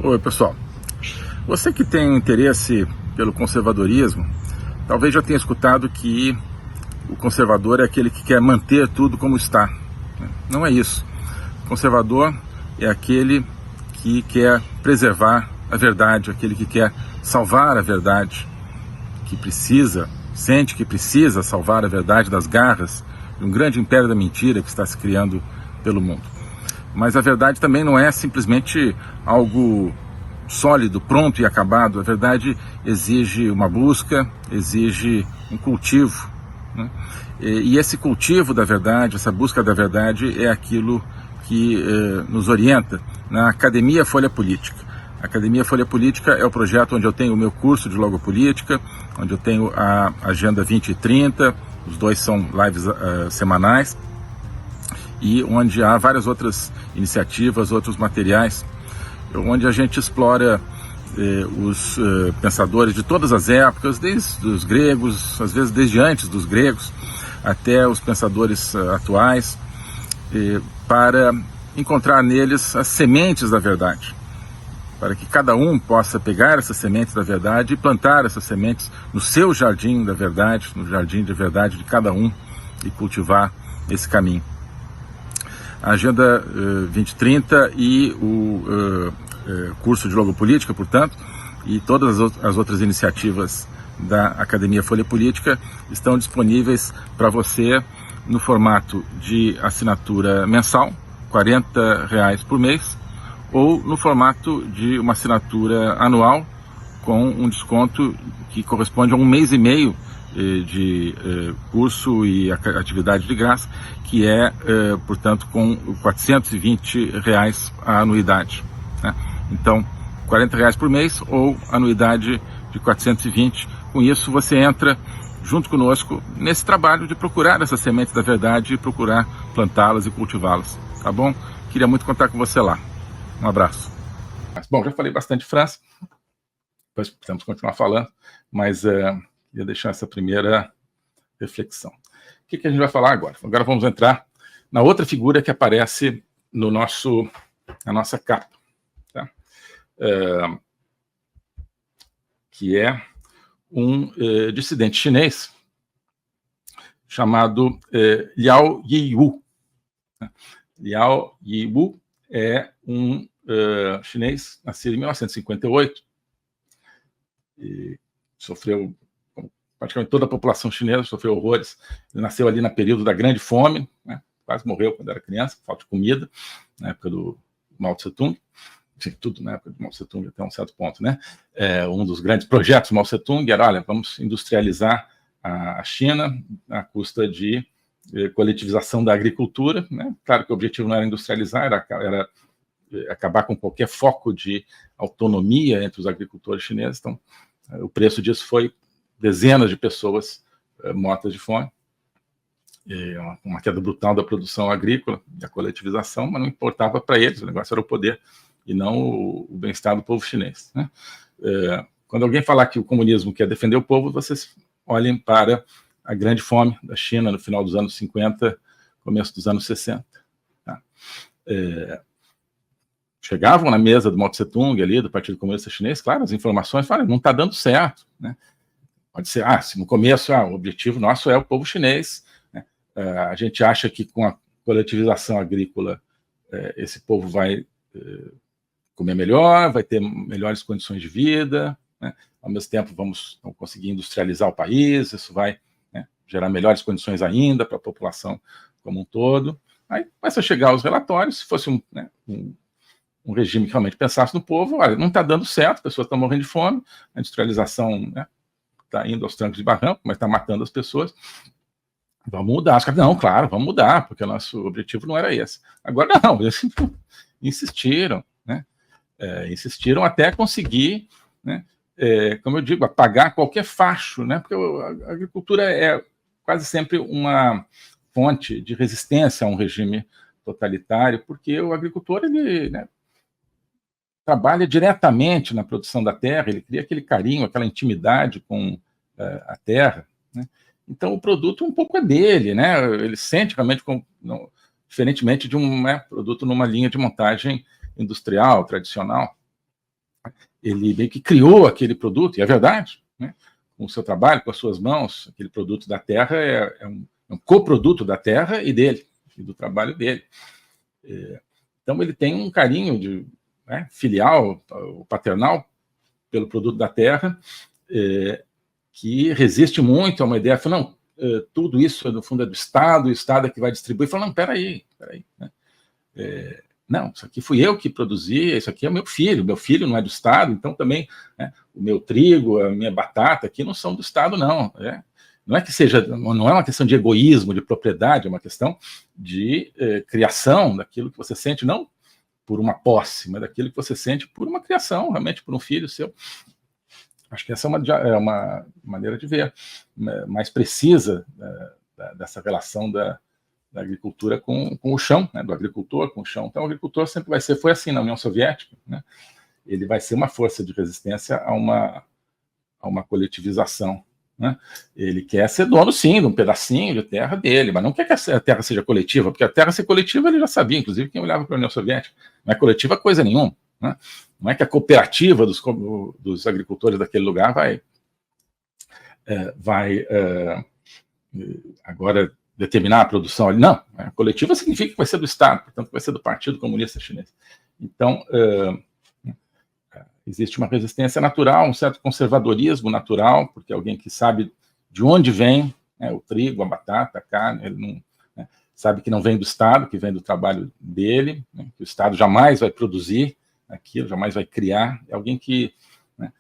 Oi, pessoal. Você que tem interesse pelo conservadorismo, talvez já tenha escutado que o conservador é aquele que quer manter tudo como está. Não é isso. O conservador é aquele que quer preservar a verdade, aquele que quer salvar a verdade, que sente que precisa salvar a verdade das garras de um grande império da mentira que está se criando pelo mundo. Mas a verdade também não é simplesmente algo sólido, pronto e acabado. A verdade exige uma busca, exige um cultivo, né? E esse cultivo da verdade, essa busca da verdade é aquilo que nos orienta na Academia Folha Política. A Academia Folha Política é o projeto onde eu tenho o meu curso de logopolítica, onde eu tenho a Agenda 2030, os dois são lives semanais, e onde há várias outras iniciativas, outros materiais, onde a gente explora os pensadores de todas as épocas, desde os gregos, às vezes desde antes dos gregos, até os pensadores atuais, para encontrar neles as sementes da verdade, para que cada um possa pegar essas sementes da verdade e plantar essas sementes no seu jardim da verdade, no jardim de verdade de cada um, e cultivar esse caminho. A Agenda 2030 e o curso de logopolítica, portanto, e todas as outras iniciativas da Academia Folha Política estão disponíveis para você no formato de assinatura mensal, R$40 por mês, ou no formato de uma assinatura anual com um desconto que corresponde a 1 mês e meio de curso e atividade de graça, que é, portanto, com R$420 a anuidade, né? Então, R$40 por mês ou anuidade de 420. Com isso, você entra junto conosco nesse trabalho de procurar essas sementes da verdade e procurar plantá-las e cultivá-las, tá bom? Queria muito contar com você lá. Um abraço. Bom, já falei bastante de França, depois precisamos continuar falando, mas ia deixar essa primeira reflexão. O que a gente vai falar agora? Agora vamos entrar na outra figura que aparece no na nossa capa, tá? Que é um dissidente chinês chamado Liao Yiwu. Liao Yiwu é um chinês nascido em 1958 e sofreu, praticamente toda a população chinesa sofreu horrores. Ele nasceu ali no período da Grande Fome, né? Quase morreu quando era criança, falta de comida, na época do Mao Tse-tung. Tudo na época do Mao Tse-tung até um certo ponto, né? Um dos grandes projetos do Mao Tse-tung era, olha, vamos industrializar a China à custa de coletivização da agricultura, né? Claro que o objetivo não era industrializar, era acabar com qualquer foco de autonomia entre os agricultores chineses. Então, o preço disso foi dezenas de pessoas mortas de fome, uma queda brutal da produção agrícola, da coletivização, mas não importava para eles, o negócio era o poder e não o bem-estar do povo chinês, né? Quando alguém falar que o comunismo quer defender o povo, vocês olhem para a grande fome da China no final dos anos 50, começo dos anos 60. Tá? Chegavam na mesa do Mao Tse-tung, ali, do Partido Comunista Chinês, claro, as informações falam, não está dando certo, né? Pode ser, se no começo o objetivo nosso é o povo chinês, né? A gente acha que com a coletivização agrícola esse povo vai comer melhor, vai ter melhores condições de vida, né? Ao mesmo tempo vamos conseguir industrializar o país, isso vai, né, gerar melhores condições ainda para a população como um todo. Aí começa a chegar os relatórios, se fosse um regime que realmente pensasse no povo, olha, não está dando certo, as pessoas estão morrendo de fome, a industrialização, né, está indo aos trancos de barranco, mas está matando as pessoas, vamos mudar. Os caras, não, claro, vamos mudar, porque o nosso objetivo não era esse. Agora não, eles insistiram, né? Insistiram até conseguir, né, como eu digo, apagar qualquer facho, né, porque a agricultura é quase sempre uma fonte de resistência a um regime totalitário, porque o agricultor, ele, né, trabalha diretamente na produção da terra, ele cria aquele carinho, aquela intimidade com a terra, né? Então o produto um pouco é dele, né? Ele sente realmente, diferentemente de um produto numa linha de montagem industrial, tradicional. ele meio que criou aquele produto, e é verdade, né? Com o seu trabalho, com as suas mãos, aquele produto da terra é um coproduto da terra e dele, e do trabalho dele. Então ele tem um carinho né, filial, paternal, pelo produto da terra, que resiste muito a uma ideia, fala, não, tudo isso no fundo é do Estado, o Estado é que vai distribuir. Fala, não, peraí, né? Não, isso aqui fui eu que produzi, isso aqui é meu filho não é do Estado, então também, né, o meu trigo, a minha batata aqui não são do Estado, não. Não é que seja, não é uma questão de egoísmo, de propriedade, é uma questão de criação daquilo que você sente, não por uma posse, mas daquilo que você sente por uma criação, realmente por um filho seu. Acho que essa é uma maneira de ver mais precisa dessa relação da agricultura com o chão, né, do agricultor com o chão. Então, o agricultor sempre foi assim na União Soviética, né? Ele vai ser uma força de resistência a uma coletivização, né? Ele quer ser dono, sim, de um pedacinho de terra dele, mas não quer que a terra seja coletiva, porque a terra ser coletiva ele já sabia, inclusive quem olhava para a União Soviética. Não é coletiva coisa nenhuma, né? Não é que a cooperativa dos agricultores daquele lugar vai agora determinar a produção ali. Não, a coletiva significa que vai ser do Estado, portanto vai ser do Partido Comunista Chinês. Então, existe uma resistência natural, um certo conservadorismo natural, porque alguém que sabe de onde vem, né, o trigo, a batata, a carne, ele não, né, sabe que não vem do Estado, que vem do trabalho dele, né, que o Estado jamais vai produzir aquilo, jamais vai criar. É alguém que, né,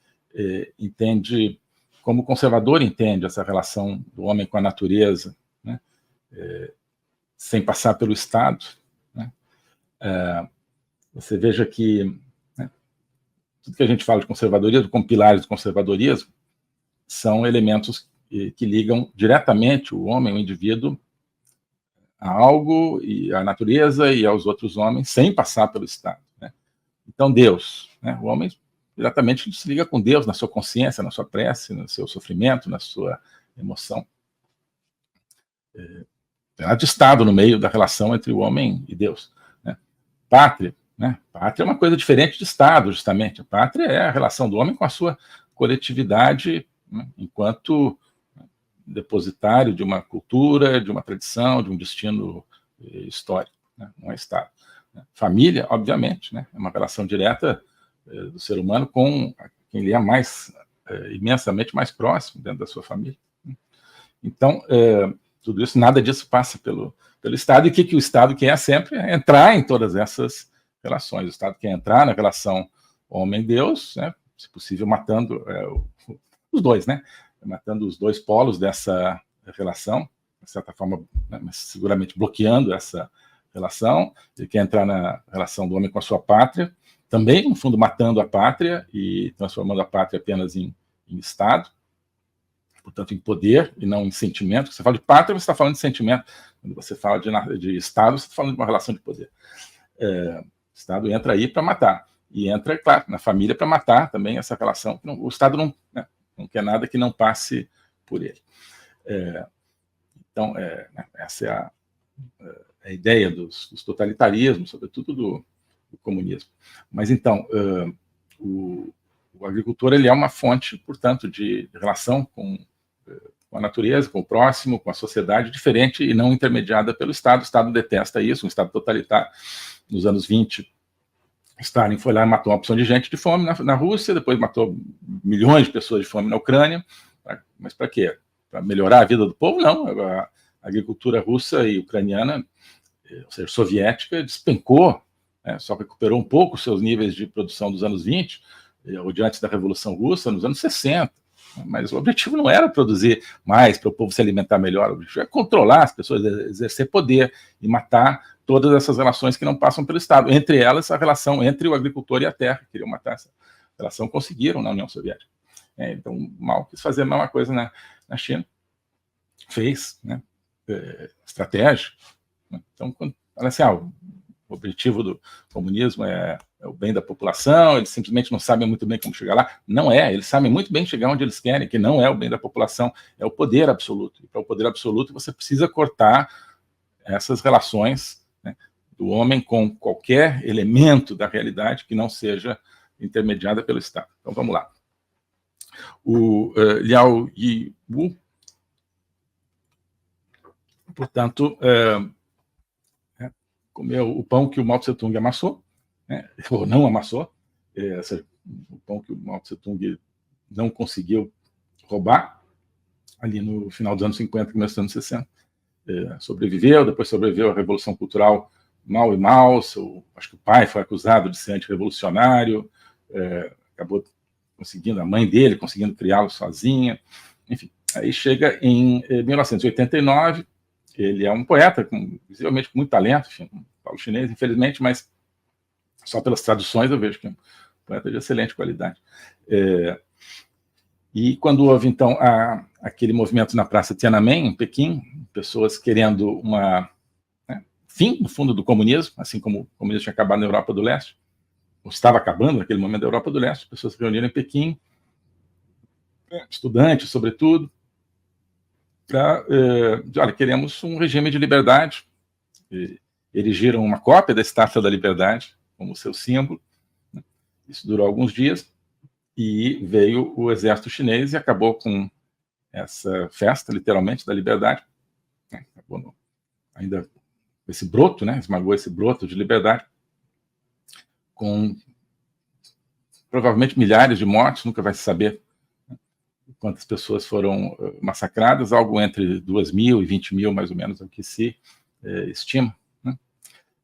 entende, como o conservador entende essa relação do homem com a natureza, né, sem passar pelo Estado, né. Você veja que tudo que a gente fala de conservadorismo, como pilares do conservadorismo, são elementos que ligam diretamente o homem, o indivíduo, a algo, e à natureza e aos outros homens, sem passar pelo Estado, né? Então, Deus, né? O homem diretamente se liga com Deus na sua consciência, na sua prece, no seu sofrimento, na sua emoção. Tem nada de Estado no meio da relação entre o homem e Deus, né? Pátria, né? Pátria é uma coisa diferente de Estado, justamente. A pátria é a relação do homem com a sua coletividade, né, enquanto depositário de uma cultura, de uma tradição, de um destino histórico, né? Não é Estado. Família, obviamente, né, é uma relação direta do ser humano com quem lhe é imensamente mais próximo dentro da sua família. Então, tudo isso, nada disso passa pelo Estado, e o que o Estado quer sempre é entrar em todas essas relações. O Estado quer entrar na relação homem-Deus, né, se possível matando os dois, né, matando os dois polos dessa relação, de certa forma, né, mas seguramente bloqueando essa relação. Ele quer entrar na relação do homem com a sua pátria, também, no fundo, matando a pátria e transformando a pátria apenas em Estado, portanto, em poder e não em sentimento. Você fala de pátria, você está falando de sentimento. Quando você fala de Estado, você está falando de uma relação de poder. O Estado entra aí para matar. E entra, claro, na família para matar também essa relação. O Estado não quer nada que não passe por ele. Então, essa é a ideia dos totalitarismos, sobretudo do comunismo. Mas, então, o agricultor ele é uma fonte, portanto, de relação com a natureza, com o próximo, com a sociedade, diferente e não intermediada pelo Estado. O Estado detesta isso, um Estado totalitário. Nos anos 20, Stalin foi lá e matou uma opção de gente de fome na Rússia, depois matou milhões de pessoas de fome na Ucrânia. Mas para quê? Para melhorar a vida do povo? Não. A agricultura russa e ucraniana, ou seja, soviética, despencou, né, só recuperou um pouco os seus níveis de produção dos anos 20, ou diante da Revolução Russa, nos anos 60. Mas o objetivo não era produzir mais para o povo se alimentar melhor, o objetivo é controlar as pessoas, exercer poder e matar todas essas relações que não passam pelo Estado, entre elas a relação entre o agricultor e a terra. Queriam matar essa relação, conseguiram na União Soviética. Então, Mao quis fazer a mesma coisa na China, fez, né, estratégia. Então, olha assim, o objetivo do comunismo é o bem da população, eles simplesmente não sabem muito bem como chegar lá. Não é, eles sabem muito bem chegar onde eles querem, que não é o bem da população, é o poder absoluto. E para o poder absoluto você precisa cortar essas relações, né, do homem com qualquer elemento da realidade que não seja intermediada pelo Estado. Então, vamos lá. O Liao Yiwu, portanto, comeu o pão que o Mao Tse-tung amassou, né, ou não amassou, o pão que o Mao Tse-tung não conseguiu roubar, ali no final dos anos 50, começo dos anos 60. Sobreviveu, depois sobreviveu à Revolução Cultural Mao e Mao, acho que o pai foi acusado de ser antirrevolucionário, acabou conseguindo, a mãe dele conseguindo criá-lo sozinha, enfim. Aí chega em 1989, ele é um poeta, visivelmente com muito talento, enfim, falo chinês, infelizmente, mas só pelas traduções eu vejo que é um poeta de excelente qualidade. E quando houve, então, aquele movimento na Praça Tiananmen, em Pequim, pessoas querendo fim, no fundo, do comunismo, assim como o comunismo tinha acabado na Europa do Leste, ou estava acabando naquele momento da Europa do Leste, pessoas se reuniram em Pequim, estudantes, sobretudo, para, olha, queremos um regime de liberdade, erigiram uma cópia da Estátua da Liberdade como seu símbolo, né? Isso durou alguns dias, e veio o exército chinês e acabou com essa festa, literalmente, da liberdade, né? Acabou ainda esse broto, né? Esmagou esse broto de liberdade, com provavelmente milhares de mortes, nunca vai se saber quantas pessoas foram massacradas, algo entre 2.000 e 20.000, mais ou menos, é o que se estima, né?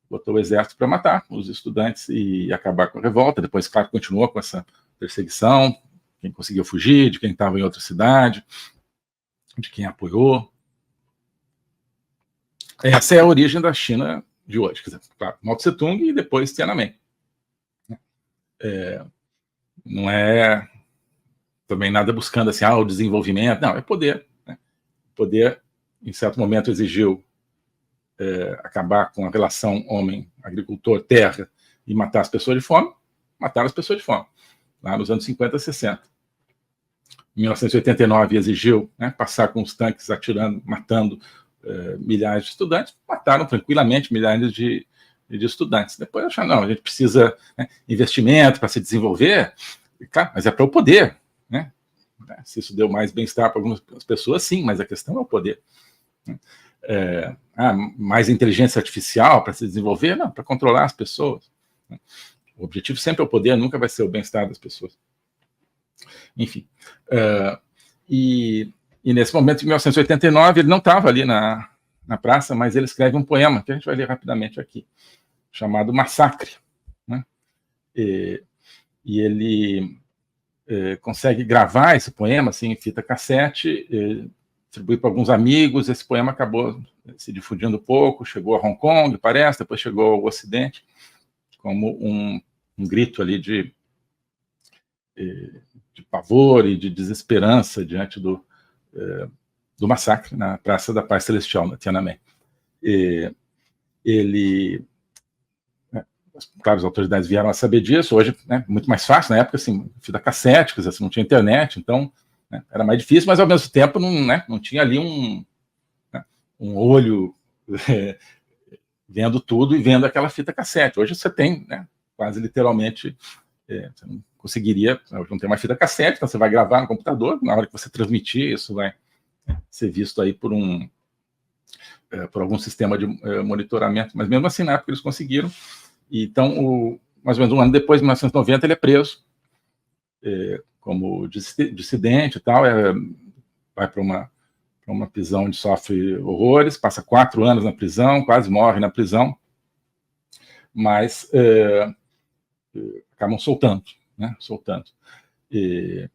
Botou o exército para matar os estudantes e acabar com a revolta. Depois, claro, continuou com essa perseguição, quem conseguiu fugir, de quem estava em outra cidade, de quem apoiou. Essa é a origem da China de hoje. Quer dizer, claro, Mao Tse-tung e depois Tiananmen. Não é também nada buscando assim, o desenvolvimento, não, é poder. Né? Poder, em certo momento, exigiu acabar com a relação homem-agricultor-terra e matar as pessoas de fome, mataram as pessoas de fome, lá nos anos 50 e 60. Em 1989, exigiu passar com os tanques atirando, matando milhares de estudantes, mataram tranquilamente milhares de estudantes. Depois acharam, não, a gente precisa investimento para se desenvolver, claro, mas é para o poder. Né? Se isso deu mais bem-estar para algumas pessoas, sim, mas a questão é o poder. Mais inteligência artificial para se desenvolver? Não, para controlar as pessoas. O objetivo sempre é o poder, nunca vai ser o bem-estar das pessoas. Enfim. E nesse momento, em 1989, ele não estava ali na praça, mas ele escreve um poema, que a gente vai ler rapidamente aqui, chamado Massacre. Né? E ele consegue gravar esse poema assim, em fita cassete, distribuir para alguns amigos. Esse poema acabou se difundindo um pouco, chegou a Hong Kong, parece, depois chegou ao Ocidente, como um grito ali de pavor e de desesperança diante do massacre na Praça da Paz Celestial, na Tiananmen. Claro, as autoridades vieram a saber disso. Hoje, muito mais fácil. Na época, assim, fita cassete, quer dizer, não tinha internet, então era mais difícil, mas ao mesmo tempo não tinha ali um olho vendo tudo e vendo aquela fita cassete. Hoje você tem, quase literalmente, você não conseguiria, hoje não tem mais fita cassete, então você vai gravar no computador, na hora que você transmitir, isso vai ser visto aí por algum sistema de monitoramento, mas mesmo assim, na época, eles conseguiram. Então, mais ou menos um ano depois, em 1990, ele é preso como dissidente e tal, vai para uma prisão onde sofre horrores, passa 4 anos na prisão, quase morre na prisão, mas acabam soltando. E,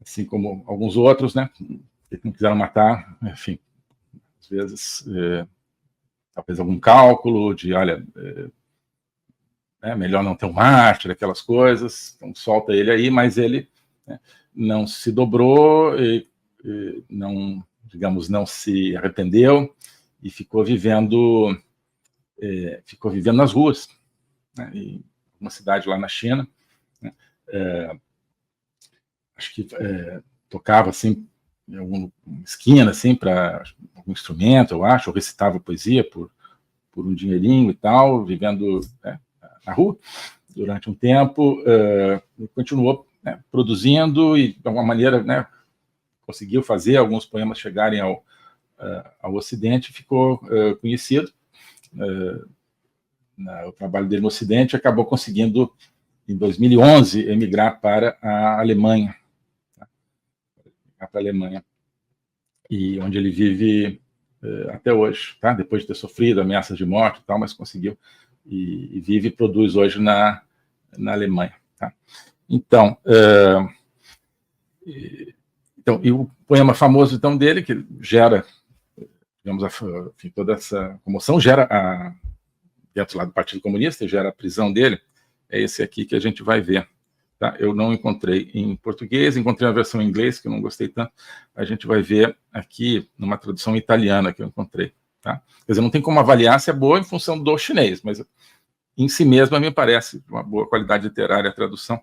assim como alguns outros, que não quiseram matar, enfim, às vezes, talvez algum cálculo de, olha, melhor não ter um mártir, aquelas coisas, então solta ele aí, mas ele não se dobrou e não, digamos, não se arrependeu e ficou vivendo nas ruas, em uma cidade lá na China, acho que tocava assim em alguma esquina assim para algum instrumento, eu acho, ou recitava poesia por um dinheirinho e tal, vivendo na rua. durante um tempo, continuou, né, produzindo e, de alguma maneira, né, conseguiu fazer alguns poemas chegarem ao Ocidente, ficou conhecido. O trabalho dele no Ocidente, acabou conseguindo, em 2011, emigrar para a Alemanha, e onde ele vive até hoje, tá? Depois de ter sofrido ameaças de morte e tal, mas conseguiu, e vive e produz hoje na Alemanha. Tá? Então, e o poema famoso então, dele, que gera, digamos, enfim, toda essa comoção, gera dentro lá do Partido Comunista, gera a prisão dele, é esse aqui que a gente vai ver. Tá? Eu não encontrei em português, encontrei uma versão em inglês, que eu não gostei tanto. A gente vai ver aqui numa tradução italiana que eu encontrei. Tá? Quer dizer, não tem como avaliar se é boa em função do chinês, mas em si mesma me parece de uma boa qualidade literária a tradução.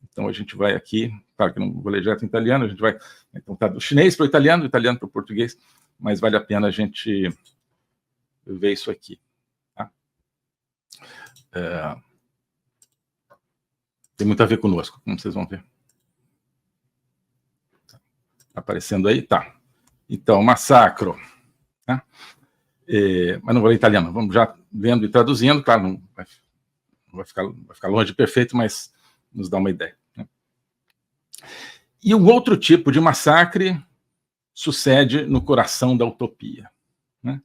Então a gente vai aqui, claro que não vou ler direto em italiano, a gente vai, então tá do chinês para o italiano, do italiano para o português, mas vale a pena a gente ver isso aqui. Tá? Tem muito a ver conosco, como vocês vão ver. Tá aparecendo aí? Tá. Então, Massacro. Tá? Mas não vou ler italiano, vamos já vendo e traduzindo, claro, não vai ficar longe de perfeito, mas nos dá uma ideia. Né? E um outro tipo de massacre sucede no coração da utopia. Né?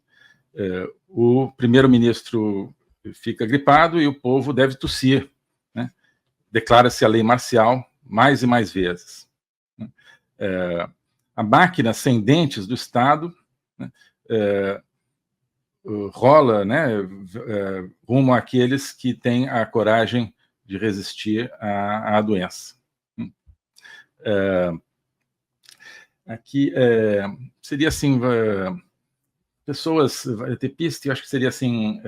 O primeiro-ministro fica gripado e o povo deve tossir. Né? Declara-se a lei marcial mais e mais vezes. A máquina sem dentes do Estado, né, rola, né, rumo àqueles que têm a coragem de resistir à doença. Aqui seria assim, pessoas, tepiste, eu acho que seria assim,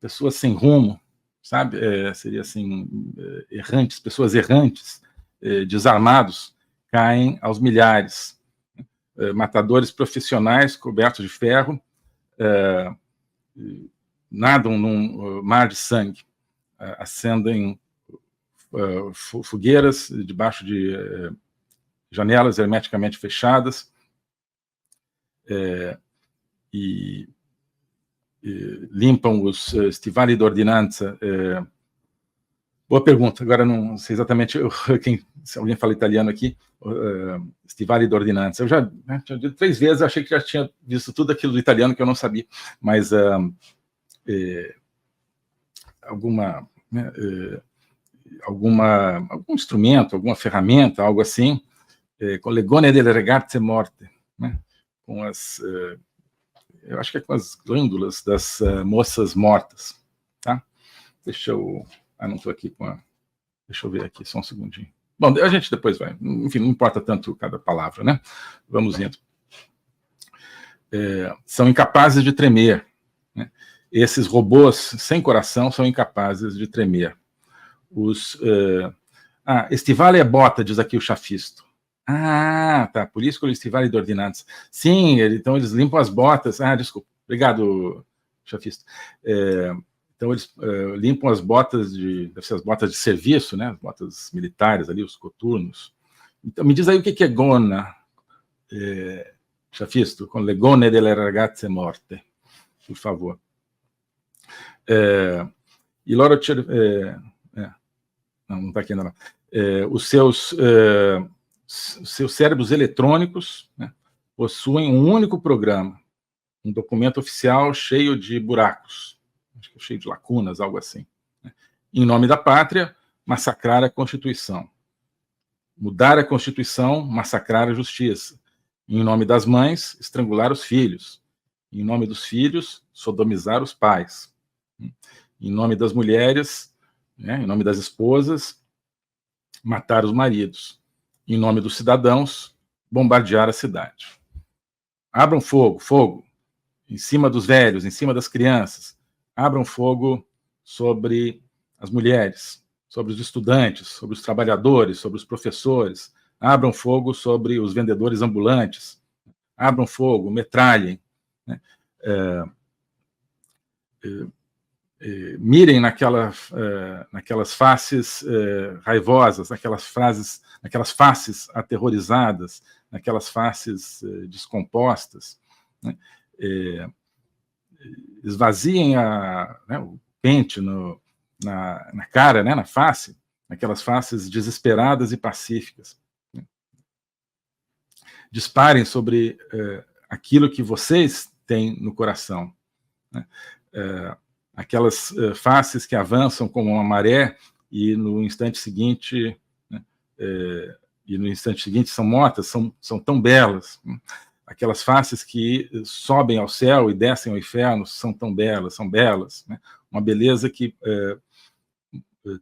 pessoas sem rumo, sabe? Seria assim, errantes, pessoas errantes, desarmados, caem aos milhares. Matadores profissionais cobertos de ferro nadam num mar de sangue, acendem fogueiras debaixo de janelas hermeticamente fechadas e limpam os stivali d'ordinanza. Boa pergunta, agora não sei exatamente se alguém fala italiano aqui, stivali d'ordinanza. Eu já tinha dito 3 vezes, achei que já tinha visto tudo aquilo do italiano que eu não sabia, mas algum instrumento, alguma ferramenta, algo assim, com legone delle ragazze morte, né? Com as, eu acho que é com as glândulas das moças mortas, tá? Deixa eu, não estou aqui com deixa eu ver aqui, só um segundinho. Bom, a gente depois vai, enfim, não importa tanto cada palavra, né? Vamos indo. São incapazes de tremer, né? Esses robôs sem coração são incapazes de tremer. Stivale é bota, diz aqui o chafisto. Tá, por isso que o stivale d'ordinanza. Sim, então eles limpam as botas. Desculpa, obrigado, chafisto. Então eles limpam as botas deve ser as botas de serviço, né? As botas militares ali, os coturnos. Então me diz aí o que é gonna, chafisto, com le gone delle ragazze morte, por favor. E loro não está aqui ainda não. Os seus cérebros eletrônicos, né, possuem um único programa, um documento oficial cheio de buracos, acho que cheio de lacunas, algo assim. Né? Em nome da pátria, massacrar a Constituição. Mudar a Constituição, massacrar a justiça. Em nome das mães, estrangular os filhos. Em nome dos filhos, sodomizar os pais. Em nome das mulheres, né, em nome das esposas, matar os maridos. Em nome dos cidadãos, bombardear a cidade. Abram fogo, em cima dos velhos, em cima das crianças. Abram fogo sobre as mulheres, sobre os estudantes, sobre os trabalhadores, sobre os professores. Abram fogo sobre os vendedores ambulantes. Abram fogo, metralhem. Né? mirem naquelas faces raivosas, naquelas faces aterrorizadas, naquelas faces descompostas, né? Esvaziem o pente na cara, né, na face, naquelas faces desesperadas e pacíficas. Né? Disparem sobre aquilo que vocês têm no coração. Né? Aquelas faces que avançam como uma maré e no instante seguinte, né, são mortas, são tão belas. Né? Aquelas faces que sobem ao céu e descem ao inferno são tão belas, né? Uma beleza que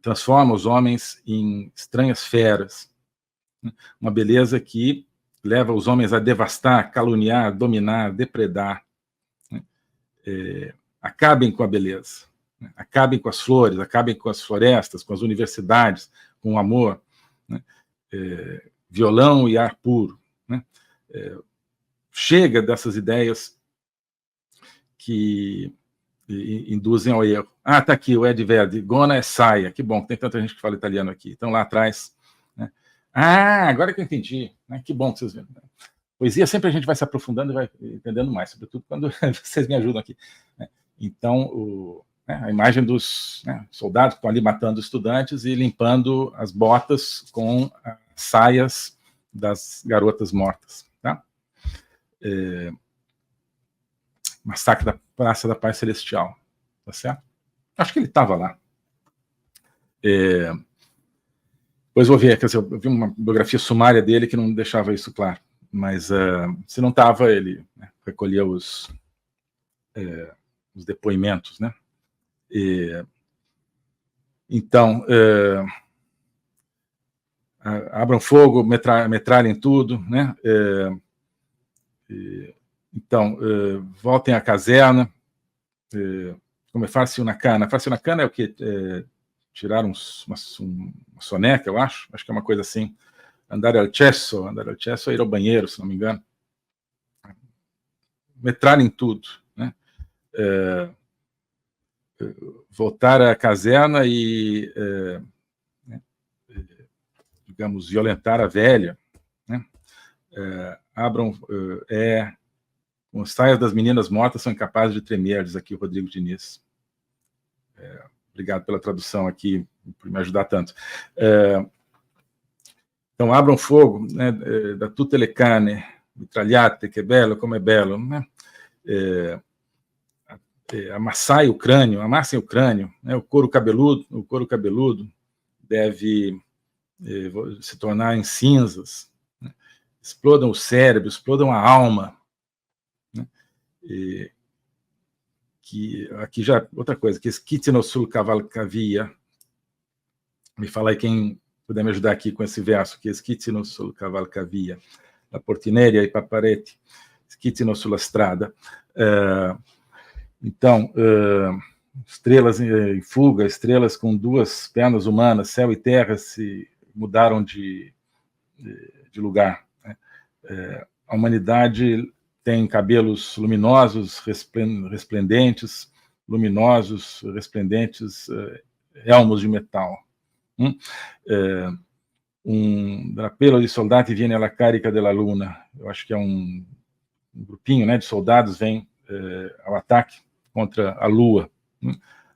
transforma os homens em estranhas feras. Né? Uma beleza que leva os homens a devastar, caluniar, dominar, depredar. Né? Acabem com a beleza, né? Acabem com as flores, acabem com as florestas, com as universidades, com o amor. Né? Violão e ar puro. Né? Chega dessas ideias que induzem ao erro. Tá aqui o Ed Verdi, Gona é saia. Que bom, tem tanta gente que fala italiano aqui. Então, lá atrás. Né? Agora que eu entendi. Né? Que bom que vocês viram. Poesia, sempre a gente vai se aprofundando e vai entendendo mais, sobretudo quando vocês me ajudam aqui. Né? Então, a imagem dos soldados que estão ali matando estudantes e limpando as botas com as saias das garotas mortas. Tá? Massacre da Praça da Paz Celestial. Tá certo? Acho que ele estava lá. Depois vou ver, quer dizer, eu vi uma biografia sumária dele que não deixava isso claro. Mas se não estava, ele recolhia os depoimentos, né? Então, abram fogo, metralhem tudo, né? Então, voltem à caserna. Como é fácil na cana? Fácil na cana é o quê? Tirar uma soneca, eu acho que é uma coisa assim. Andare al cesso é ir ao banheiro, se não me engano. Metralhem tudo, né? Voltar à caserna e, digamos, violentar a velha. Né? Abram... com os saias das meninas mortas são incapazes de tremer, diz aqui o Rodrigo Diniz. Obrigado pela tradução aqui, por me ajudar tanto. Então, abram fogo, né, da tutte le cane, mitragliate, que bello, como é belo. Né? Amassem o crânio, né? O couro cabeludo deve se tornar em cinzas. Né? Explodam o cérebro, explodam a alma. Né? Aqui já, outra coisa, que schizino sul cavalcavia. Me fala aí quem puder me ajudar aqui com esse verso, que schizino sul cavalcavia. La portineria e paparete, schizino sulla strada. Então, estrelas em fuga, estrelas com duas pernas humanas, céu e terra se mudaram de lugar. Né? A humanidade tem cabelos luminosos, resplendentes, elmos de metal. Drapelo de soldati viene alla carica della luna. Eu acho que é um grupinho, né, de soldados vem ao ataque contra a lua.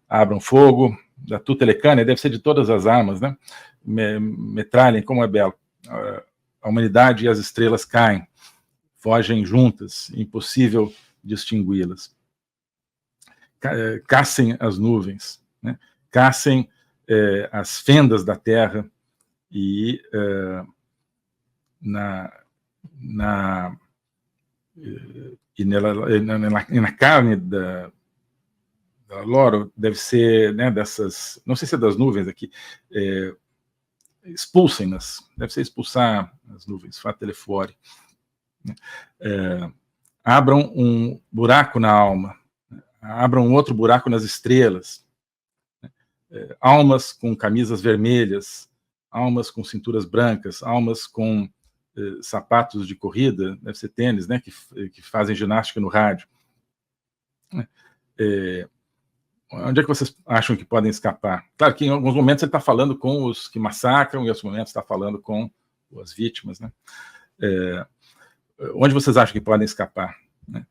Abram fogo, da tutte le cane, deve ser de todas as armas, né? Metralhem, como é belo. A humanidade e as estrelas caem, fogem juntas, impossível distingui-las. Caçem as nuvens, né? Caçem as fendas da terra e na carne da loro deve ser, né, dessas, não sei se é das nuvens aqui, expulsem-nas, deve ser expulsar as nuvens, fatele fuori. Abram um buraco na alma, abram um outro buraco nas estrelas. Almas com camisas vermelhas, almas com cinturas brancas, almas com sapatos de corrida, deve ser tênis, né, que fazem ginástica no rádio. Onde é que vocês acham que podem escapar? Claro que em alguns momentos ele está falando com os que massacram, e em outros momentos está falando com as vítimas, né? Onde vocês acham que podem escapar? Né?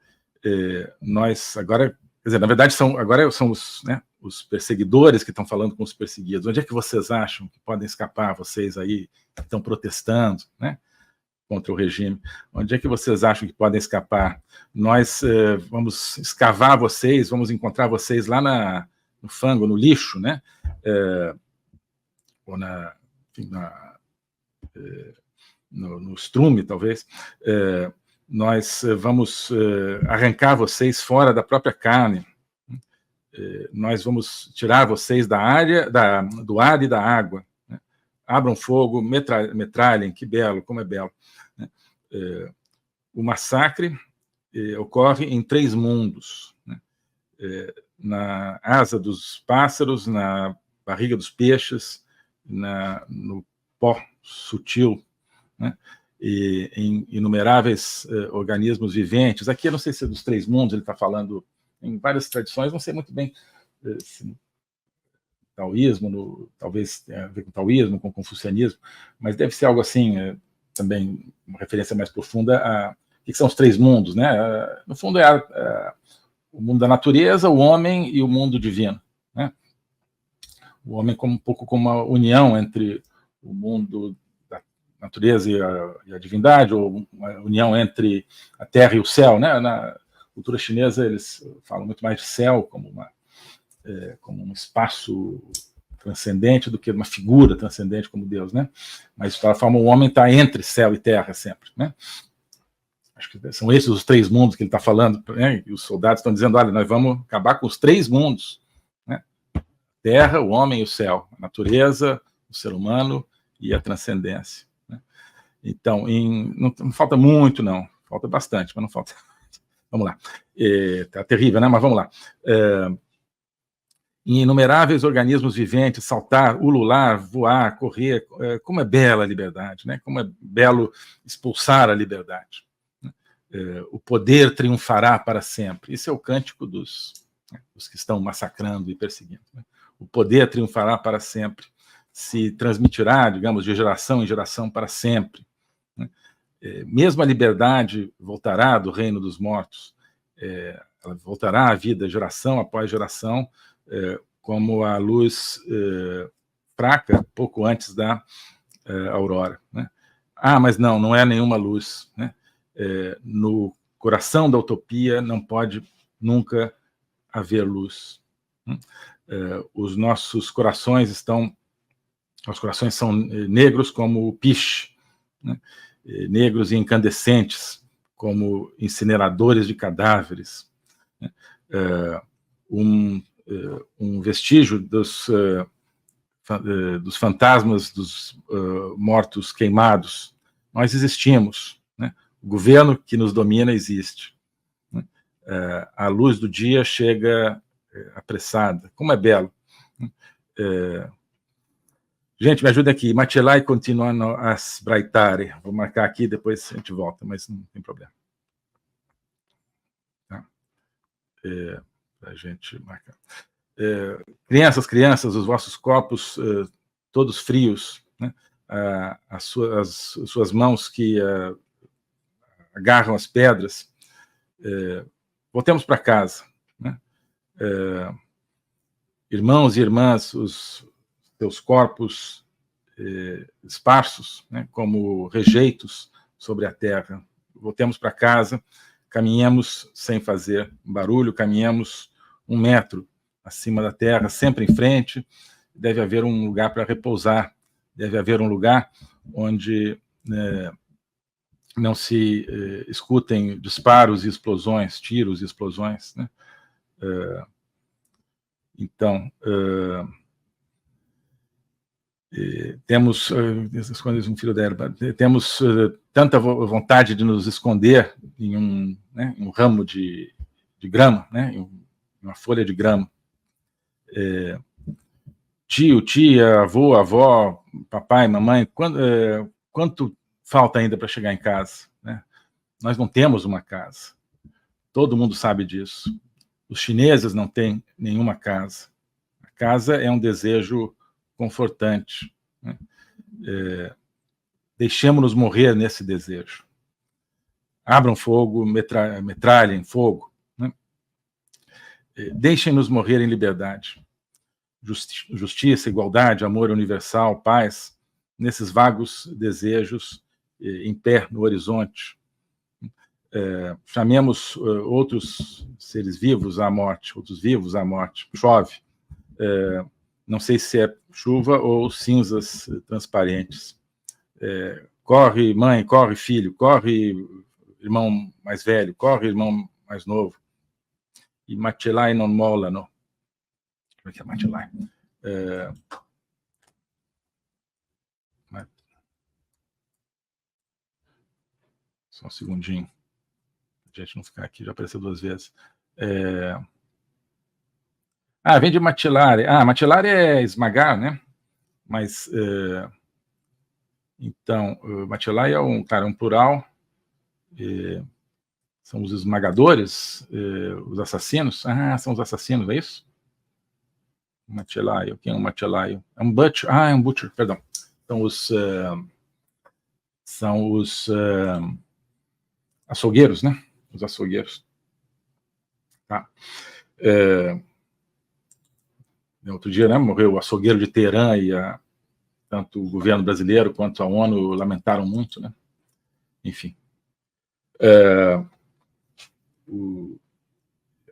Nós agora, quer dizer, na verdade agora são os, né, os perseguidores que estão falando com os perseguidos. Onde é que vocês acham que podem escapar, vocês aí que estão protestando, né, contra o regime? Onde é que vocês acham que podem escapar? Nós vamos escavar vocês, vamos encontrar vocês lá no fango, no lixo, né? Ou enfim, no estrume, talvez. Nós vamos arrancar vocês fora da própria carne. Nós vamos tirar vocês do ar e da água. Né? Abram fogo, metralhem, que belo, como é belo. Né? O massacre ocorre em 3 mundos. Né? Na asa dos pássaros, na barriga dos peixes, no pó sutil, né? E em inumeráveis organismos viventes. Aqui eu não sei se é dos 3 mundos, ele está falando em várias tradições, não sei muito bem se taoísmo, talvez tenha a ver com taoísmo, com confucianismo, mas deve ser algo assim, também uma referência mais profunda a o que são os 3 mundos, né? No fundo é o mundo da natureza, o homem e o mundo divino, né? O homem como um pouco como uma união entre o mundo da natureza e a divindade, ou uma união entre a terra e o céu, né? Na cultura chinesa eles falam muito mais de céu como um espaço transcendente do que uma figura transcendente como Deus, né? Mas de toda forma o homem está entre céu e terra sempre, né? Acho que são esses os 3 mundos que ele está falando, né? E os soldados estão dizendo, olha, nós vamos acabar com os 3 mundos, né? A terra, o homem e o céu, a natureza, o ser humano e a transcendência, né? Então, não falta muito, não. Falta bastante, mas não falta. Vamos lá. Tá terrível, né? Mas vamos lá. Em inumeráveis organismos viventes, saltar, ulular, voar, correr, como é bela a liberdade, né? Como é belo expulsar a liberdade. O poder triunfará para sempre. Isso é o cântico dos que estão massacrando e perseguindo, né? O poder triunfará para sempre, se transmitirá, digamos, de geração em geração para sempre, né? Mesmo a liberdade voltará do reino dos mortos, ela voltará à vida geração após geração, como a luz fraca pouco antes da aurora, né? Mas não é nenhuma luz, né? No coração da utopia não pode nunca haver luz. Os nossos corações são negros como o piche, né? Negros e incandescentes como incineradores de cadáveres, né? Um vestígio dos fantasmas dos mortos queimados. Nós existimos, né? O governo que nos domina existe, né? A luz do dia chega apressada. Como é belo. Gente, me ajuda aqui. Macellai continuano a sbraitare. Vou marcar aqui, depois a gente volta, mas não tem problema. Tá? Para a gente marcar. Crianças, os vossos corpos todos frios, né? As suas mãos que agarram as pedras. Voltemos para casa, né? Irmãos e irmãs, os teus corpos esparsos, né, como rejeitos sobre a terra. Voltemos para casa, caminhemos sem fazer barulho, caminhemos 1 metro acima da terra, sempre em frente. Deve haver um lugar para repousar, deve haver um lugar onde não se escutem disparos e explosões, tiros e explosões, né? Então, temos, essas coisas, um filho da erva, temos tanta vontade de nos esconder em um ramo de grama, né? Em uma folha de grama. Tio, tia, avô, avó, papai, mamãe, quanto falta ainda para chegar em casa, né? Nós não temos uma casa. Todo mundo sabe disso. Os chineses não têm nenhuma casa. A casa é um desejo confortante, né? Deixemos-nos morrer nesse desejo. Abram fogo, metralhem fogo, né? Deixem-nos morrer em liberdade. Justiça, igualdade, amor universal, paz, nesses vagos desejos em pé no horizonte. Chamemos outros seres vivos à morte, outros vivos à morte. Chove. Não sei se é chuva ou cinzas transparentes. Corre mãe, corre filho, corre irmão mais velho, corre irmão mais novo. E Machelai non mollano. Como é que é Machelai? Só um segundinho. A gente não ficar aqui, já apareceu 2 vezes. Vem de Machelare. Machelare é esmagar, né? Mas, então, Machelai é um plural. São os esmagadores, os assassinos. São os assassinos, é isso? Machelaio. Quem é um Machelaio? É um butcher. É um butcher, perdão. Então, são os açougueiros, né? Os açougueiros. Tá. Outro dia, né, morreu o açougueiro de Teherã e tanto o governo brasileiro quanto a ONU lamentaram muito, né? Enfim.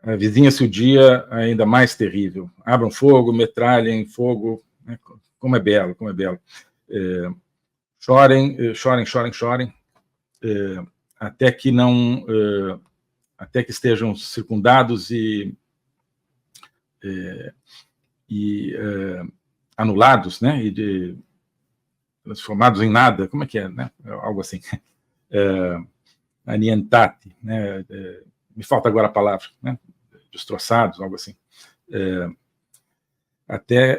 Avizinha-se o dia ainda mais terrível. Abram fogo, metralhem fogo. Né? Como é belo, como é belo. Chorem, chorem, chorem, chorem, até que não, até que estejam circundados e anulados, né? E transformados em nada. Como é que é, né? Algo assim. Anientate, né? Me falta agora a palavra, né? Destroçados, algo assim. Até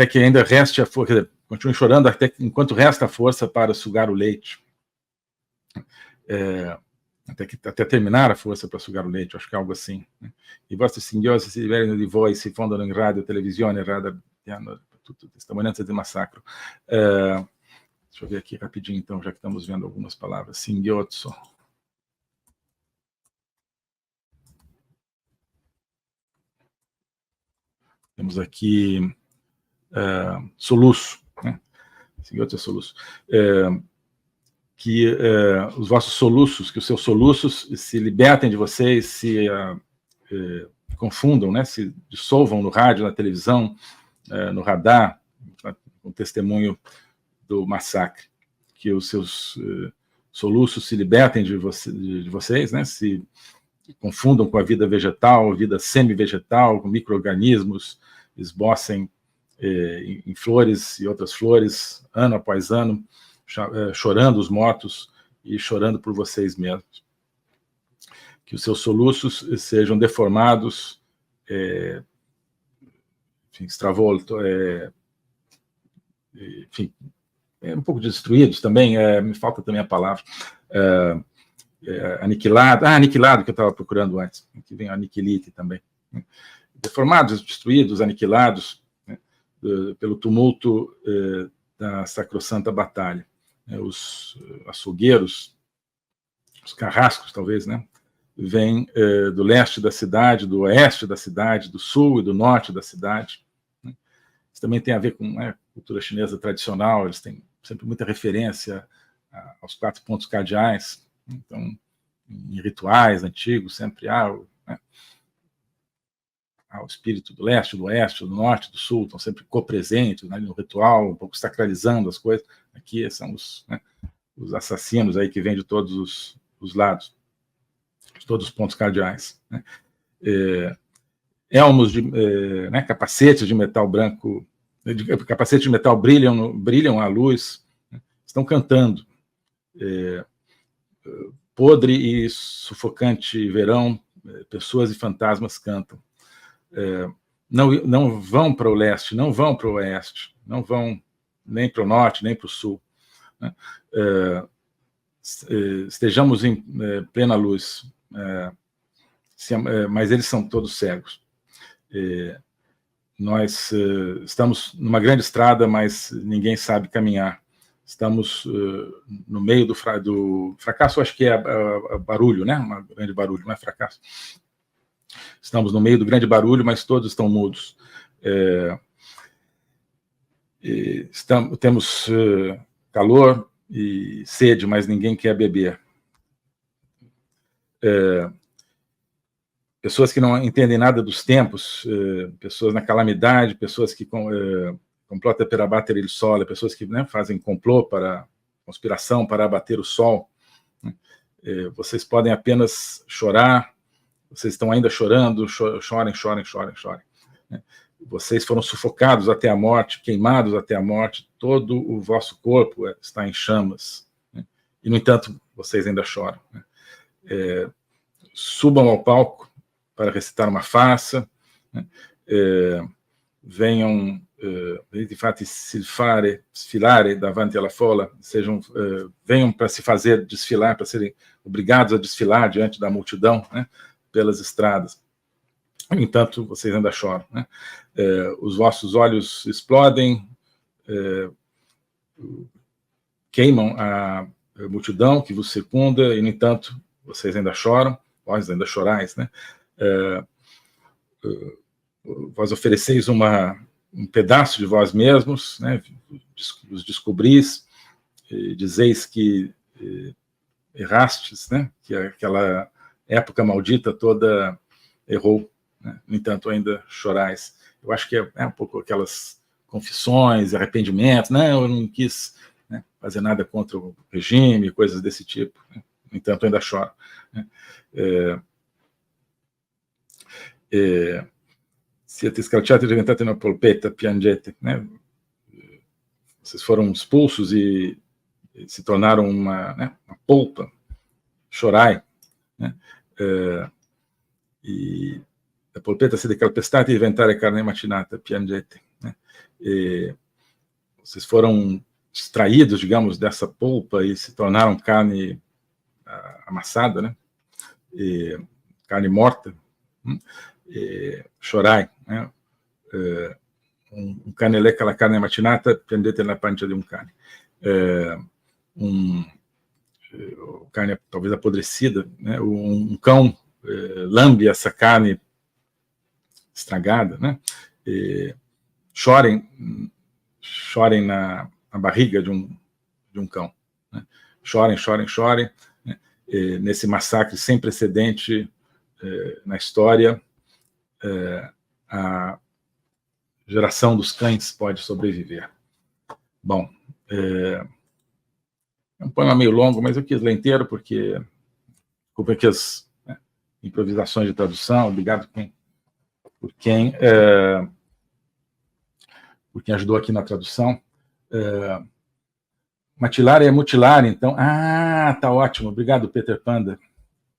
que ainda reste a força, continue chorando enquanto resta a força para sugar o leite. Até terminar a força para sugar o leite, acho que é algo assim. Né? I vostri signori si liberano di voi, si fondano in radio, televisione, radar, tudo testemunhanza de massacro. Deixa eu ver aqui rapidinho, então, já que estamos vendo algumas palavras. Singhiozzo. Temos aqui soluço. Né? Singhiozzo é soluço. Que os vossos soluços, que os seus soluços se libertem de vocês, se confundam, né? Se dissolvam no rádio, na televisão, no radar, com testemunho do massacre, que os seus soluços se libertem de vocês, né? Se confundam com a vida vegetal, vida semi-vegetal, com micro-organismos, esbocem em flores e outras flores, ano após ano, chorando os mortos e chorando por vocês mesmos. Que os seus soluços sejam deformados, extravolto, enfim, um pouco destruídos também, me falta também a palavra, aniquilado, aniquilado que eu estava procurando antes, aqui vem aniquilite também, né? Deformados, destruídos, aniquilados, né? Pelo tumulto da sacrossanta batalha. Os açougueiros, os carrascos talvez, né? Vêm do leste da cidade, do oeste da cidade, do sul e do norte da cidade, né? Isso também tem a ver com a cultura chinesa tradicional, eles têm sempre muita referência aos 4 pontos cardeais. Então, em rituais antigos, sempre há o espírito do leste, do oeste, do norte, do sul, estão sempre copresentes, né, no ritual, um pouco sacralizando as coisas. Aqui são os assassinos aí que vêm de todos os lados, de todos os pontos cardeais. Né? Elmos capacetes de metal branco, capacetes de metal brilham à luz, né? Estão cantando. Podre e sufocante verão, pessoas e fantasmas cantam. Não vão para o leste, não vão para o oeste, não vão nem para o norte, nem para o sul. Né? estejamos em plena luz, mas eles são todos cegos. Nós estamos numa grande estrada, mas ninguém sabe caminhar. Estamos no meio do fracasso, acho que é barulho, né? Um grande barulho, não é fracasso. Estamos no meio do grande barulho, mas todos estão mudos. Temos calor e sede, mas ninguém quer beber. Pessoas que não entendem nada dos tempos, pessoas na calamidade, pessoas que complota per abbattere il sole, pessoas que, né, fazem complô conspiração para abater o sol. Vocês podem apenas chorar, vocês estão ainda chorando, chorem. Vocês foram sufocados até a morte, queimados até a morte, todo o vosso corpo está em chamas, e, no entanto, vocês ainda choram. Subam ao palco para recitar uma farsa, venham, infatti, sfilare davanti alla folla, venham para se fazer desfilar, para serem obrigados a desfilar diante da multidão, né, pelas estradas. No entanto, vocês ainda choram, né? Os vossos olhos explodem, queimam a multidão que vos circunda, e, no entanto, vocês ainda choram, vós ainda chorais, né? Vós ofereceis um pedaço de vós mesmos, né? Os descobris, dizeis que errastes, né? Que aquela época maldita toda errou, né? No entanto, ainda chorais. Eu acho que é um pouco aquelas confissões, arrependimentos, né? Eu não quis, né, fazer nada contra o regime, coisas desse tipo, né? No entanto, ainda choro, né? Siete scalciati e diventati una polpetta, piangete, né? Vocês foram expulsos e se tornaram uma polpa, chorai, né? E a polpetta siete calpestati e diventare carne macinata, piangete, né? Vocês foram extraídos, digamos, dessa polpa e se tornaram carne amassada, né? Carne morta, chorai, né? Un cane lecca la carne macinata, piangete na pancia de um cane. Carne talvez apodrecida, né? Um cão lambe essa carne estragada, né? Chorem na barriga de um cão, né? Chorem, né? Nesse massacre sem precedente na história. A geração dos cães pode sobreviver. Bom, é um poema meio longo, mas eu quis ler inteiro porque, desculpa aqui as improvisações de tradução, obrigado por quem ajudou aqui na tradução. Matilar é mutilar, então. Tá ótimo, obrigado, Peter Panda.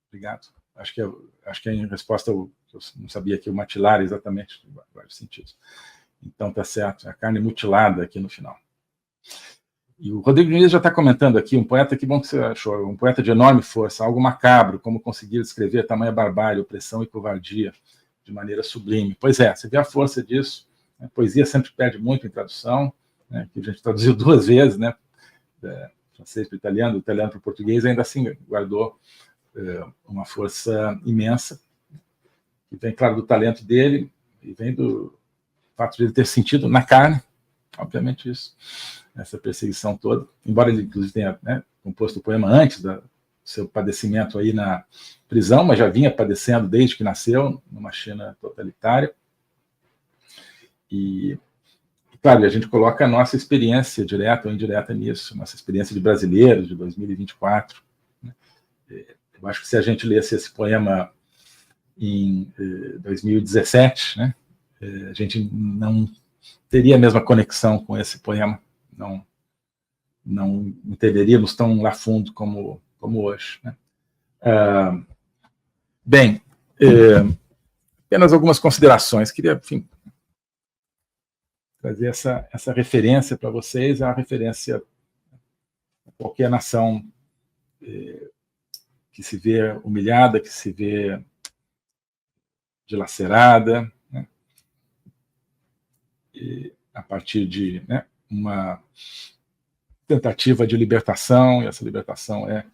Obrigado. Acho que é em resposta ao... Eu não sabia que o matilar exatamente, em vários sentidos. Então, tá certo, é a carne mutilada aqui no final. E o Rodrigo Diniz já está comentando aqui, um poeta, que bom que você achou, um poeta de enorme força, algo macabro, como conseguir descrever tamanha barbárie, opressão e covardia de maneira sublime. Pois é, você vê a força disso, né? Poesia sempre perde muito em tradução, né? Que a gente traduziu 2 vezes, né? Francês para o italiano, italiano para o português, ainda assim guardou uma força imensa, que vem, claro, do talento dele, e vem do fato de ele ter sentido na carne, obviamente isso, essa perseguição toda, embora ele, inclusive, tenha, né, composto o poema antes do seu padecimento aí na prisão, mas já vinha padecendo desde que nasceu, numa China totalitária. E claro, a gente coloca a nossa experiência direta ou indireta nisso, nossa experiência de brasileiros de 2024. Né? Eu acho que se a gente lesse esse poema em 2017, né, a gente não teria a mesma conexão com esse poema, não entenderíamos tão lá fundo como hoje, né? Bem, apenas algumas considerações. Queria, enfim, trazer essa referência para vocês, é uma referência a qualquer nação que se vê humilhada, que se vê dilacerada, né? E a partir de, né, uma tentativa de libertação, e essa libertação é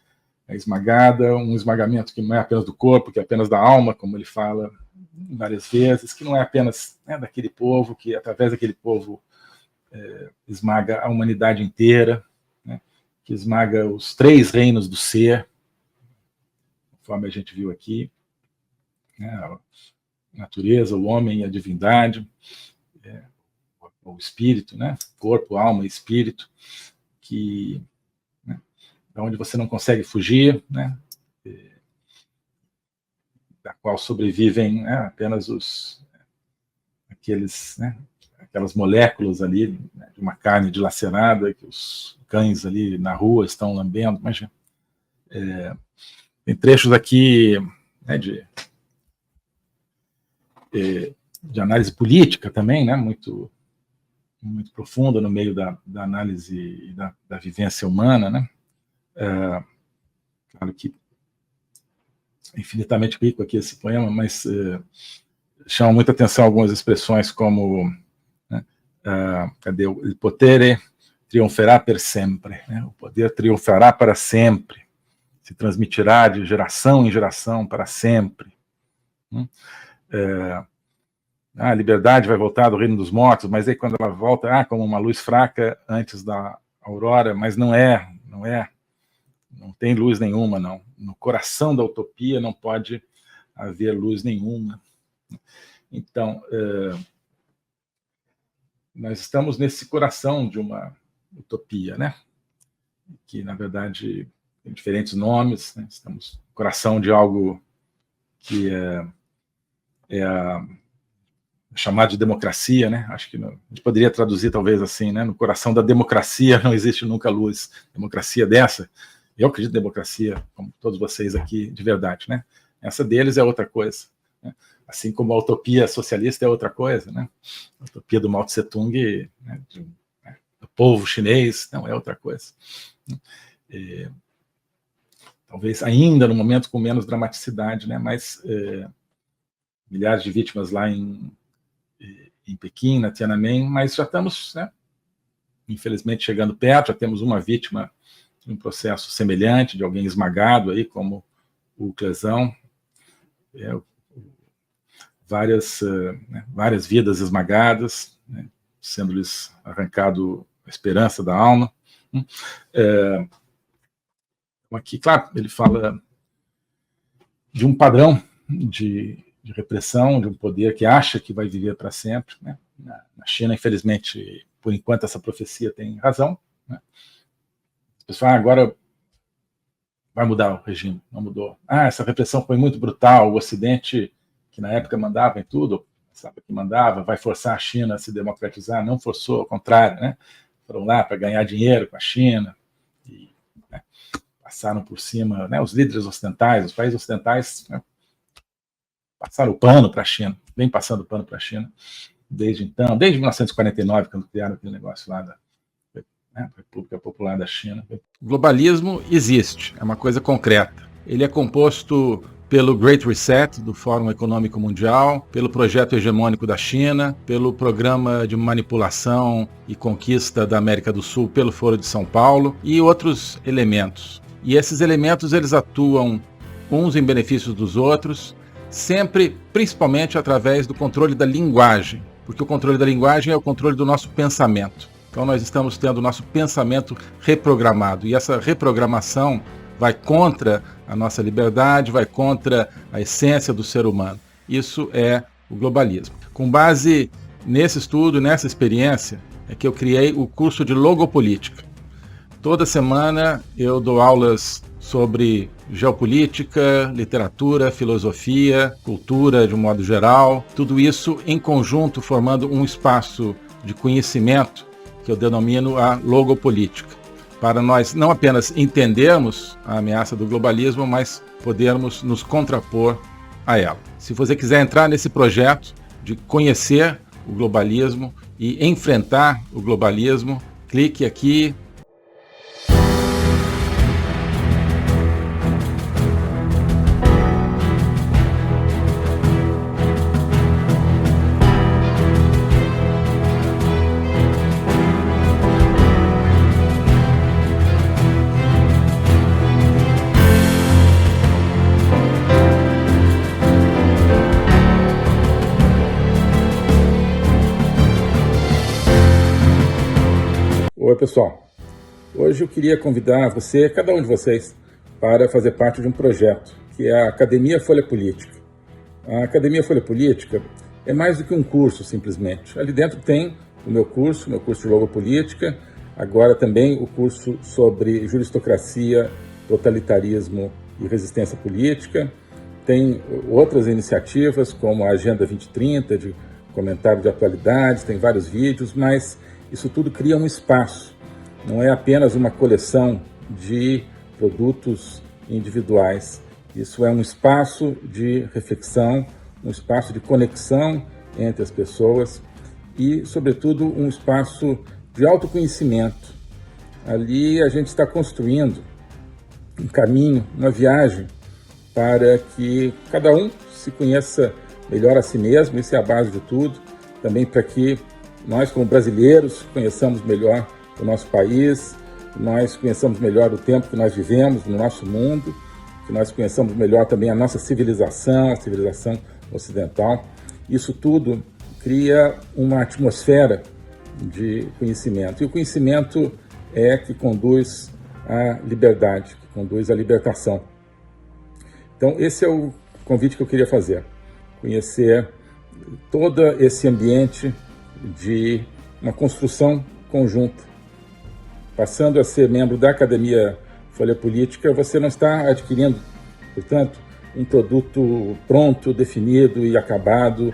esmagada, um esmagamento que não é apenas do corpo, que é apenas da alma, como ele fala várias vezes, que não é apenas, né, daquele povo, que através daquele povo esmaga a humanidade inteira, né, que esmaga os 3 reinos do ser, conforme a gente viu aqui, né, a natureza, o homem e a divindade, o espírito, né, corpo, alma e espírito, que, né, da onde você não consegue fugir, né, da qual sobrevivem, né, apenas aquelas moléculas ali, né, de uma carne dilacerada que os cães ali na rua estão lambendo. Imagina. Tem trechos aqui, né, de análise política também, né, muito profunda no meio da análise e da vivência humana, né? Claro que é infinitamente rico aqui esse poema, mas chama muita atenção algumas expressões como, né, cadê o potere triunfará per sempre, né? O poder triunfará para sempre, se transmitirá de geração em geração para sempre. A liberdade vai voltar do reino dos mortos, mas aí quando ela volta, como uma luz fraca antes da aurora, mas não tem luz nenhuma, não. No coração da utopia não pode haver luz nenhuma. Então, nós estamos nesse coração de uma utopia, né? Que, na verdade, tem diferentes nomes, né? Estamos no coração de algo que é chamado de democracia, né? Acho que a gente poderia traduzir talvez assim, né? No coração da democracia não existe nunca luz. Democracia dessa, eu acredito em democracia, como todos vocês aqui, de verdade, né? Essa deles é outra coisa, né? Assim como a utopia socialista é outra coisa, né? A utopia do Mao Tse Tung, né, do povo chinês, não é outra coisa. Talvez ainda no momento com menos dramaticidade, né? Mas milhares de vítimas lá em Pequim, na Tiananmen, mas já estamos, né, infelizmente, chegando perto, já temos uma vítima de um processo semelhante, de alguém esmagado aí, como o Clesão, várias vidas esmagadas, né, sendo-lhes arrancado a esperança da alma. Aqui, claro, ele fala de um padrão de repressão, de um poder que acha que vai viver para sempre, né? Na China, infelizmente, por enquanto, essa profecia tem razão, né? As pessoas agora vai mudar o regime, não mudou. Essa repressão foi muito brutal, o Ocidente, que na época mandava em tudo, sabe que mandava, vai forçar a China a se democratizar, não forçou, ao contrário, né? Foram lá para ganhar dinheiro com a China, e, né, passaram por cima, né, os líderes ocidentais, os países ocidentais, né, passaram o pano para a China, vem passando o pano para a China desde então, desde 1949, quando criaram aquele negócio lá da República Popular da China. O globalismo existe, é uma coisa concreta. Ele é composto pelo Great Reset, do Fórum Econômico Mundial, pelo projeto hegemônico da China, pelo programa de manipulação e conquista da América do Sul pelo Foro de São Paulo e outros elementos. E esses elementos, eles atuam uns em benefício dos outros, sempre, principalmente através do controle da linguagem, porque o controle da linguagem é o controle do nosso pensamento. Então nós estamos tendo o nosso pensamento reprogramado, e essa reprogramação vai contra a nossa liberdade, vai contra a essência do ser humano. Isso é o globalismo. Com base nesse estudo, nessa experiência, é que eu criei o curso de Logopolítica. Toda semana eu dou aulas sobre geopolítica, literatura, filosofia, cultura de um modo geral, tudo isso em conjunto formando um espaço de conhecimento que eu denomino a logopolítica, para nós não apenas entendermos a ameaça do globalismo, mas podermos nos contrapor a ela. Se você quiser entrar nesse projeto de conhecer o globalismo e enfrentar o globalismo, clique aqui. Oi, pessoal. Hoje eu queria convidar você, cada um de vocês, para fazer parte de um projeto, que é a Academia Folha Política. A Academia Folha Política é mais do que um curso, simplesmente. Ali dentro tem o meu curso de Logopolítica, agora também o curso sobre juristocracia, totalitarismo e resistência política. Tem outras iniciativas, como a Agenda 2030, de comentário de atualidades, tem vários vídeos, mas isso tudo cria um espaço. Não é apenas uma coleção de produtos individuais. Isso é um espaço de reflexão, um espaço de conexão entre as pessoas e, sobretudo, um espaço de autoconhecimento. Ali a gente está construindo um caminho, uma viagem para que cada um se conheça melhor a si mesmo, isso é a base de tudo, também para que nós, como brasileiros, conheçamos melhor o nosso país, que nós conheçamos melhor o tempo que nós vivemos no nosso mundo, que nós conheçamos melhor também a nossa civilização, a civilização ocidental. Isso tudo cria uma atmosfera de conhecimento. E o conhecimento é que conduz à liberdade, que conduz à libertação. Então, esse é o convite que eu queria fazer. Conhecer todo esse ambiente de uma construção conjunta. Passando a ser membro da Academia Folha Política, você não está adquirindo, portanto, um produto pronto, definido e acabado,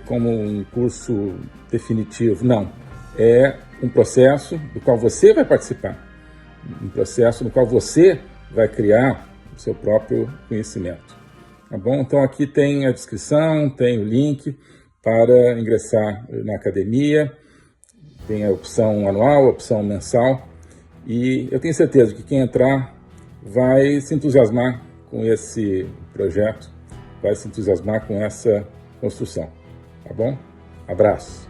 como um curso definitivo. Não. É um processo do qual você vai participar, um processo no qual você vai criar o seu próprio conhecimento. Tá bom? Então aqui tem a descrição, tem o link para ingressar na academia. Tem a opção anual, a opção mensal, e eu tenho certeza que quem entrar vai se entusiasmar com esse projeto, vai se entusiasmar com essa construção, tá bom? Abraço!